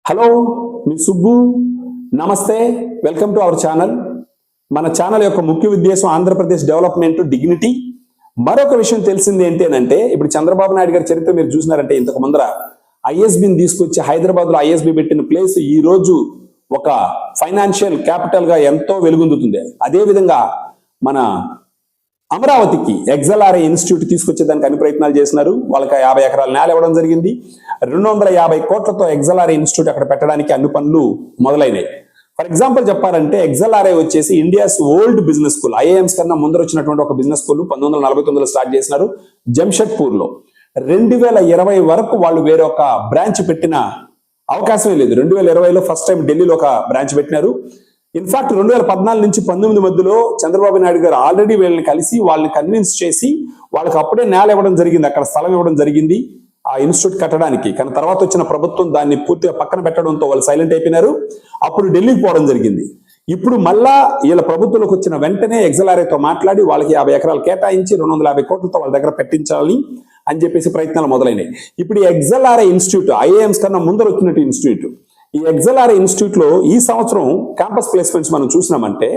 Hello, మీ సుబ్బు. నమస్తే, welcome to our channel. మన channel యొక్క ముఖ్య ఉద్దేశం ఆంధ్రప్రదేశ్ డెవలప్మెంట్, డిగ్నిటీ. మరొక విషయం తెలిసింది ఏంటంటే, ఇప్పుడు చంద్రబాబు నాయుడు గారి చరిత్ర మీరు చూసినారంటే, ఇంతకు ముందర ఐఎస్బిని తీసుకొచ్చి హైదరాబాద్ లో ఐఎస్బి పెట్టిన ప్లేస్ ఈ రోజు ఒక ఫైనాన్షియల్ క్యాపిటల్ గా ఎంతో వెలుగొందుతుంది. అదే విధంగా మన అమరావతికి ఎగ్జల్ఆర్ఐ ఇన్స్టిట్యూట్ తీసుకొచ్చేదానికి అన్ని ప్రయత్నాలు చేసినారు. వాళ్ళకి 50 ఎకరాల నేల ఇవ్వడం జరిగింది. 250 కోట్లతో ఎగ్జల్ఆర్ఐ ఇన్స్టిట్యూట్ అక్కడ పెట్టడానికి అన్ని పనులు మొదలైనవి. ఫర్ ఎగ్జాంపుల్ చెప్పాలంటే, ఎగ్జల్ఆర్ఐ వచ్చేసి India's old business school. IIMs కన్నా ముందర వచ్చినటువంటి ఒక బిజినెస్ స్కూల్ 1949లో స్టార్ట్ చేసినారు జంషెడ్పూర్ లో. 2020 వరకు వాళ్ళు వేరొక బ్రాంచ్ పెట్టిన అవకాశమే లేదు. 2020లో ఫస్ట్ టైం ఢిల్లీలో ఒక బ్రాంచ్ పెట్టినారు. ఇన్ఫాక్ట్ 2014 నుంచి 19 మధ్యలో చంద్రబాబు నాయుడు గారు ఆల్రెడీ వీళ్ళని కలిసి వాళ్ళని కన్విన్స్ చేసి వాళ్ళకి అప్పుడే నేల ఇవ్వడం జరిగింది, అక్కడ స్థలం ఇవ్వడం జరిగింది ఆ ఇన్స్టిట్యూట్ కట్టడానికి. కానీ తర్వాత వచ్చిన ప్రభుత్వం దాన్ని పూర్తిగా పక్కన పెట్టడంతో వాళ్ళు సైలెంట్ అయిపోయినారు. అప్పుడు ఢిల్లీకి పోవడం జరిగింది. ఇప్పుడు మళ్ళా వీళ్ళ ప్రభుత్వంలోకి వచ్చిన వెంటనే ఎగ్జల్ఆర్ఐతో మాట్లాడి వాళ్ళకి 50 ఎకరాలు కేటాయించి 250 కోట్లతో వాళ్ళ దగ్గర పెట్టించాలి అని చెప్పేసి ప్రయత్నాలు మొదలైనవి. ఇప్పుడు ఈ ఎగ్జల్ఆర్ఐ ఇన్స్టిట్యూట్ ఐఏఎంస్ కన్నా ముందర వచ్చినట్టు ఇన్స్టిట్యూట్. ఈ ఎగ్జల్ఆర్ఐ ఇన్స్టిట్యూట్ లో ఈ సంవత్సరం క్యాంపస్ ప్లేస్మెంట్స్ మనం చూసినామంటే,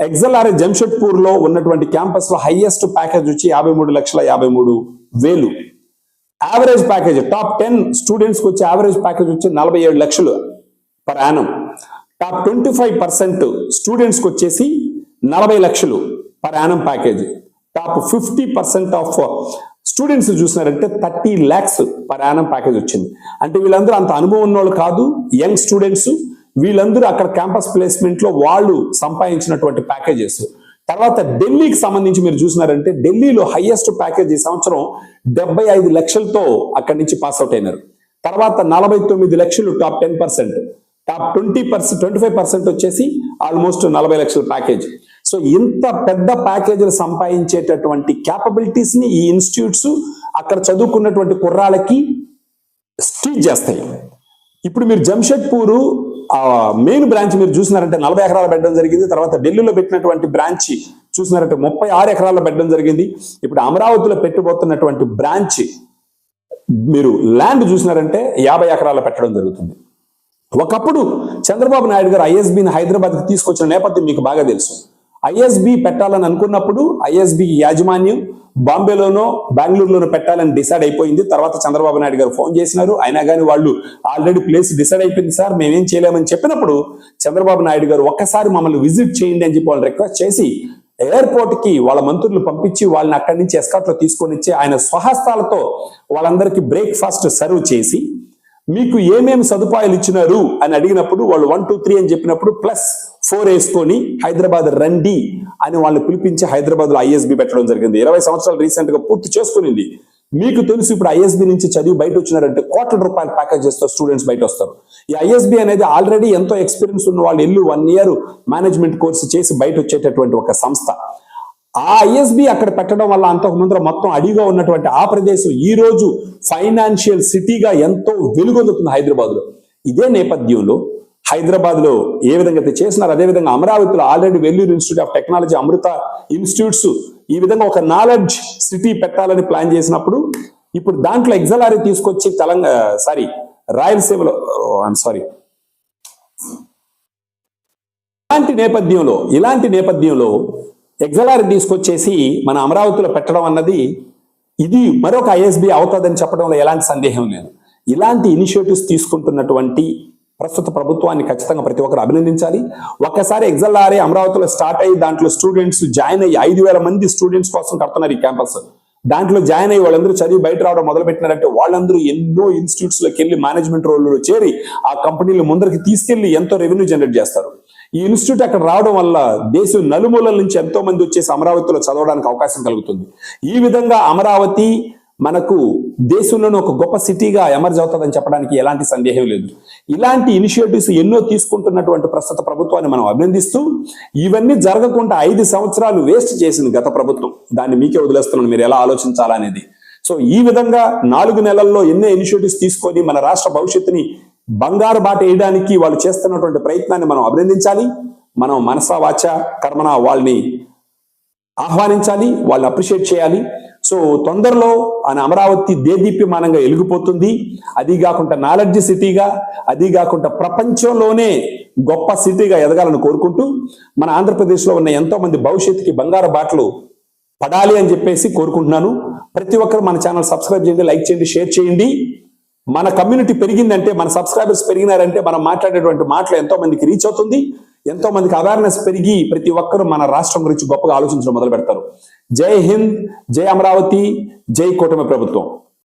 ఎగ్జల్ఆర్ఐ జంషెడ్పూర్ లో ఉన్నటువంటి క్యాంపస్ లో హైయెస్ట్ ప్యాకేజ్ వచ్చి 53,53,000. యావరేజ్ ప్యాకేజ్ టాప్ 10 స్టూడెంట్స్ కి వచ్చే యావరేజ్ ప్యాకేజ్ వచ్చి 47 లక్షలు పర్ యానం. టాప్ 25% స్టూడెంట్స్ కి వచ్చేసి 40 లక్షలు per annum package. Top 50% of students చూసినారంటే 30 lakhs పర్ యానం ప్యాకేజ్ వచ్చింది. అంటే వీళ్ళందరూ అంత అనుభవం ఉన్న వాళ్ళు కాదు, యంగ్ స్టూడెంట్స్. వీళ్ళందరూ అక్కడ క్యాంపస్ ప్లేస్మెంట్ లో వాళ్ళు సంపాదించినటువంటి ప్యాకేజెస్. తర్వాత ఢిల్లీకి సంబంధించి మీరు చూసినారంటే, ఢిల్లీలో హైయెస్ట్ ప్యాకేజ్ ఈ సంవత్సరం 75 లక్షలతో అక్కడి నుంచి పాస్ అవుట్ అయినారు. తర్వాత 49 లక్షలు టాప్ 10%, టాప్ 25% వచ్చేసి ఆల్మోస్ట్ 40 లక్షల ప్యాకేజ్. సో ఇంత పెద్ద ప్యాకేజీలు సంపాదించేటటువంటి క్యాపబిలిటీస్ ని ఈ ఇన్స్టిట్యూట్స్ అక్కడ చదువుకున్నటువంటి కుర్రాళ్ళకి స్టీచ్ చేస్తాయి. ఇప్పుడు మీరు జంషెడ్పూర్ మెయిన్ బ్రాంచ్ మీరు చూసినారంటే 40 ఎకరాలు పెట్టడం జరిగింది. తర్వాత ఢిల్లీలో పెట్టినటువంటి బ్రాంచ్ చూసినారంటే 36 ఎకరాల్లో పెట్టడం జరిగింది. ఇప్పుడు అమరావతిలో పెట్టబోతున్నటువంటి బ్రాంచ్ మీరు ల్యాండ్ చూసినారంటే 50 ఎకరాల్లో పెట్టడం జరుగుతుంది. ఒకప్పుడు చంద్రబాబు నాయుడు గారు ఐఎస్బిని హైదరాబాద్కి తీసుకొచ్చిన నేపథ్యం మీకు బాగా తెలుసు. ఐఎస్బి పెట్టాలని అనుకున్నప్పుడు ఐఎస్బి యాజమాన్యం బాంబేలోనో బెంగళూరులోనో పెట్టాలని డిసైడ్ అయిపోయింది. తర్వాత చంద్రబాబు నాయుడు గారు ఫోన్ చేసినారు. అయినా కానీ వాళ్ళు ఆల్రెడీ ప్లేస్ డిసైడ్ అయిపోయింది సార్, మేమేం చేయలేమని చెప్పినప్పుడు చంద్రబాబు నాయుడు గారు ఒక్కసారి మమ్మల్ని విజిట్ చేయండి అని చెప్పి వాళ్ళు రిక్వెస్ట్ చేసి ఎయిర్పోర్ట్ కి వాళ్ళ మంత్రులు పంపించి వాళ్ళని అక్కడి నుంచి ఎస్కాట్ లో తీసుకొని వచ్చి ఆయన స్వహస్తాలతో వాళ్ళందరికీ బ్రేక్ఫాస్ట్ సర్వ్ చేసి, మీకు ఏమేమి సదుపాయాలు ఇచ్చినారు అని అడిగినప్పుడు వాళ్ళు 1, 2, 3 అని చెప్పినప్పుడు +4 వేసుకొని హైదరాబాద్ రండి అని వాళ్ళు పిలిపించి హైదరాబాద్ లో ఐఎస్బి పెట్టడం జరిగింది. 20 సంవత్సరాలు రీసెంట్ గా పూర్తి చేసుకునింది. మీకు తెలుసు, ఇప్పుడు ఐఎస్బి నుంచి చదివి బయట వచ్చినారంటే కోట్ల రూపాయల ప్యాకేజెస్ తో స్టూడెంట్స్ బయట వస్తారు. ఈ ఐఎస్బి అనేది ఆల్రెడీ ఎంతో ఎక్స్పీరియన్స్ ఉన్న వాళ్ళు 1 year మేనేజ్మెంట్ కోర్సు చేసి బయట వచ్చేటటువంటి ఒక సంస్థ. ఆ ఐఎస్బి అక్కడ పెట్టడం వల్ల అంతకు ముందర మొత్తం అడిగా ఉన్నటువంటి ఆ ప్రదేశం ఈ రోజు ఫైనాన్షియల్ సిటీగా ఎంతో వెలుగొందుతుంది హైదరాబాద్ లో. ఇదే నేపథ్యంలో హైదరాబాద్ లో ఏ విధంగా చేసినారు, అదేవిధంగా అమరావతిలో already Vellore institute of technology, Amrita institutes ఈ విధంగా ఒక నాలెడ్జ్ సిటీ పెట్టాలని ప్లాన్ చేసినప్పుడు ఇప్పుడు దాంట్లో ఎగ్జల్ఆర్ఐ తీసుకొచ్చి రాయలసీమలో ఇలాంటి నేపథ్యంలో ఎగ్జల్ఆర్ఐ తీసుకొచ్చేసి మన అమరావతిలో పెట్టడం అన్నది ఇది మరొక ఐఎస్బి అవుతుందని చెప్పడంలో ఎలాంటి సందేహం లేదు. ఇలాంటి ఇనిషియేటివ్స్ తీసుకుంటున్నటువంటి ప్రస్తుత ప్రభుత్వాన్ని ఖచ్చితంగా ప్రతి ఒక్కరు అభినందించాలి. ఒక్కసారి ఎగ్జల్ఆర్ఐ అమరావతిలో స్టార్ట్ అయ్యి దాంట్లో స్టూడెంట్స్ జాయిన్ అయ్యి 5,000 మంది స్టూడెంట్స్ కోసం కడుతున్నారు ఈ క్యాంపస్. దాంట్లో జాయిన్ అయ్యి వాళ్ళందరూ చదివి బయట రావడం మొదలు పెట్టినారంటే వాళ్ళందరూ ఎన్నో ఇన్స్టిట్యూట్స్ లోకి వెళ్ళి మేనేజ్మెంట్ రోల్లో చేరి ఆ కంపెనీలు ముందరికి తీసుకెళ్లి ఎంతో రెవెన్యూ జనరేట్ చేస్తారు. ఈ ఇన్స్టిట్యూట్ అక్కడ రావడం వల్ల దేశం నలుమూలల నుంచి ఎంతో మంది వచ్చేసి అమరావతిలో చదవడానికి అవకాశం కలుగుతుంది. ఈ విధంగా అమరావతి మనకు దేశంలోనే ఒక గొప్ప సిటీగా ఎమర్జ్ అవుతుందని చెప్పడానికి ఎలాంటి సందేహం లేదు. ఇలాంటి ఇనిషియేటివ్స్ ఎన్నో తీసుకుంటున్నటువంటి ప్రస్తుత ప్రభుత్వాన్ని మనం అభినందిస్తూ, ఇవన్నీ జరగకుండా 5 సంవత్సరాలు వేస్ట్ చేసింది గత ప్రభుత్వం. దాన్ని మీకే వదిలేస్తున్నాను, మీరు ఎలా ఆలోచించాలనేది. సో ఈ విధంగా 4 నెలల్లో ఎన్నో ఇనిషియేటివ్స్ తీసుకొని మన రాష్ట్ర భవిష్యత్తుని బంగారు బాట వేయడానికి వాళ్ళు చేస్తున్నటువంటి ప్రయత్నాన్ని మనం అభినందించాలి. మనం మనసా వాచ కర్మన వాళ్ళని ఆహ్వానించాలి, వాళ్ళు అప్రిషియేట్ చేయాలి. సో తొందరలో ఆయన అమరావతి దేదీప్యమానంగా వెలిగిపోతుంది. అది కాకుండా నాలెడ్జ్ సిటీగా, అది కాకుండా ప్రపంచంలోనే గొప్ప సిటీగా ఎదగాలని కోరుకుంటూ, మన ఆంధ్రప్రదేశ్లో ఉన్న ఎంతో మంది భవిష్యత్తుకి బంగారు బాటలు పడాలి అని చెప్పేసి కోరుకుంటున్నాను. ప్రతి ఒక్కరు మన ఛానల్ సబ్స్క్రైబ్ చేయండి, లైక్ చేయండి, షేర్ చేయండి. మన కమ్యూనిటీ పెరిగిందంటే, మన సబ్స్క్రైబర్స్ పెరిగినారంటే మనం మాట్లాడేటువంటి మాటలు ఎంతో మందికి రీచ్ అవుతుంది, ఎంతో మందికి అవేర్నెస్ పెరిగి ప్రతి ఒక్కరు మన రాష్ట్రం గురించి గొప్పగా ఆలోచించడం మొదలు పెడతారు. జై హింద్, జై అమరావతి, జై కూటమి ప్రభుత్వం.